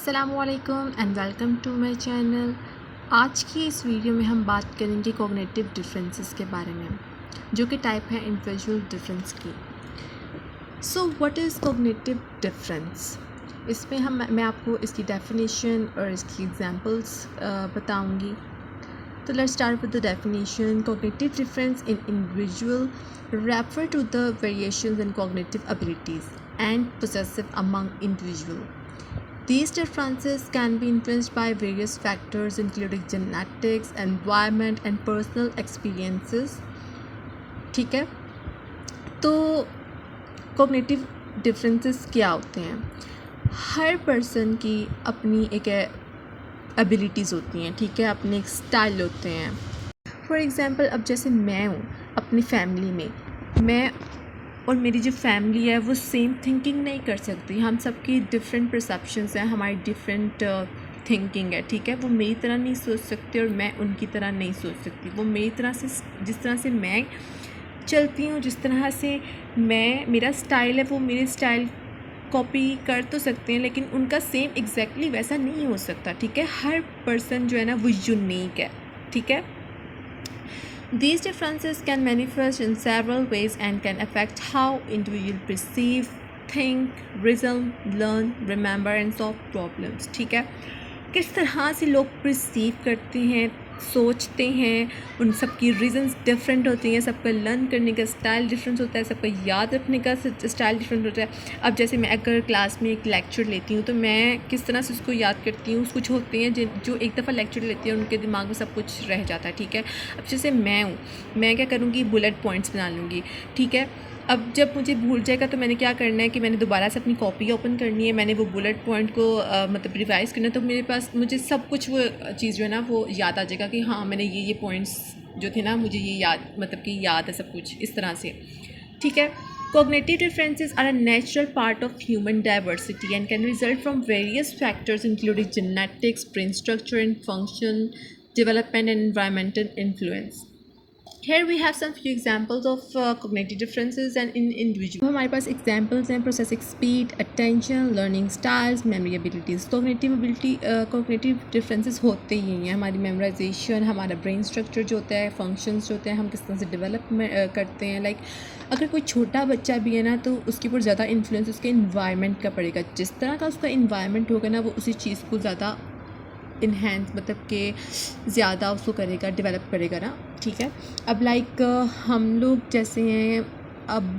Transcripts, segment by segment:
अस्सलामुअलैकुम and welcome to my channel. आज की इस वीडियो में हम बात करेंगे कॉग्निटिव डिफरेंसेस के बारे में, जो कि टाइप है इंडिविजुअल डिफरेंस की। So what is cognitive difference? इसमें मैं आपको इसकी डेफिनेशन और इसकी एग्जांपल्स बताऊंगी। तो let's start with the definition. Cognitive difference in individual refer to the variations in cognitive abilities and possessive among individual. These differences can be influenced by various factors including genetics, environment and personal experiences. ठीक है, तो cognitive differences क्या होते हैं? हर person की अपनी एक abilities होती हैं, ठीक है, अपने एक स्टाइल होते हैं। फॉर एग्ज़ाम्पल, अब जैसे मैं हूँ अपनी फैमिली में, मैं और मेरी जो फैमिली है वो सेम थिंकिंग नहीं कर सकती। हम सबकी डिफरेंट परसेप्शंस हैं, हमारी डिफरेंट थिंकिंग है, ठीक है। वो मेरी तरह नहीं सोच सकते और मैं उनकी तरह नहीं सोच सकती। वो मेरी तरह से, जिस तरह से मैं चलती हूँ, जिस तरह से मेरा स्टाइल है, वो मेरे स्टाइल कॉपी कर तो सकते हैं, लेकिन उनका सेम एग्जैक्टली वैसा नहीं हो सकता, ठीक है। हर पर्सन जो है ना वो यूनिक है, ठीक है। These differences can manifest in several ways and can affect how individuals perceive, think, reason, learn, remember and solve problems. ठीक है, किस तरह से लोग परसीव करते हैं, सोचते हैं, उन सब की रीज़न्स डिफरेंट होती हैं। सबका लर्न करने का स्टाइल डिफरेंट होता है, सबका याद रखने का स्टाइल डिफरेंट होता है। अब जैसे मैं अगर क्लास में एक लेक्चर लेती हूँ तो मैं किस तरह से उसको याद करती हूँ। कुछ होते हैं जो एक दफ़ा लेक्चर लेती हैं, उनके दिमाग में सब कुछ रह जाता है, ठीक है। अब जैसे मैं हूँ, मैं क्या करूँगी, बुलेट पॉइंट्स बना लूँगी, ठीक है। अब जब मुझे भूल जाएगा तो मैंने क्या करना है कि मैंने दोबारा से अपनी कॉपी ओपन करनी है, मैंने वो बुलेट पॉइंट को मतलब रिवाइज़ करना है, तो मेरे पास मुझे सब कुछ वो चीज़ जो है ना वो याद आ जाएगा कि हाँ, मैंने ये पॉइंट्स जो थे ना, मुझे ये याद, मतलब कि याद है सब कुछ इस तरह से, ठीक है। Cognitive differences are a natural part of human diversity and can result from various factors including genetics, brain structure and function, development and environmental influence. Here we have some few examples of cognitive differences and in individual. हमारे पास examples हैं: processing speed, attention, learning styles, memory abilities. Cognitive differences होते ही हैं। हमारी memorization, हमारा brain structure जो होता है, functions जो होते हैं, हम किस तरह से develop करते हैं। like अगर कोई छोटा बच्चा भी है ना, तो उसके ऊपर ज़्यादा influence उसके environment का पड़ेगा। जिस तरह का उसका environment होगा ना, वो उसी चीज़ को ज़्यादा इन्हेंस, मतलब कि ज़्यादा उसको करेगा, डेवलप करेगा ना, ठीक है। अब लाइक हम लोग जैसे हैं, अब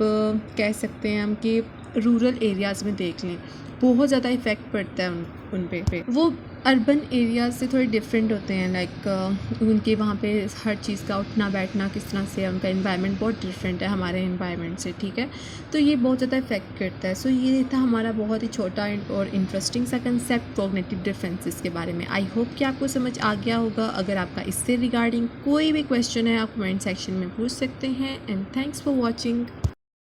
कह सकते हैं हम कि रूरल एरियाज़ में देख लें, बहुत ज़्यादा इफ़ेक्ट पड़ता है उन पे। वो अर्बन एरियाज से थोड़े डिफरेंट होते हैं, लाइक उनके वहाँ पे हर चीज़ का उठना बैठना किस तरह से है, उनका एनवायरनमेंट बहुत डिफरेंट है हमारे एनवायरनमेंट से, ठीक है। तो ये बहुत ज़्यादा इफेक्ट करता है। सो ये था हमारा बहुत ही छोटा और इंटरेस्टिंग सा कंसेप्ट कॉग्निटिव डिफरेंसेस के बारे में। आई होप कि आपको समझ आ गया होगा। अगर आपका इससे रिगार्डिंग कोई भी क्वेश्चन है, आप कमेंट सेक्शन में पूछ सकते हैं। And thanks for watching.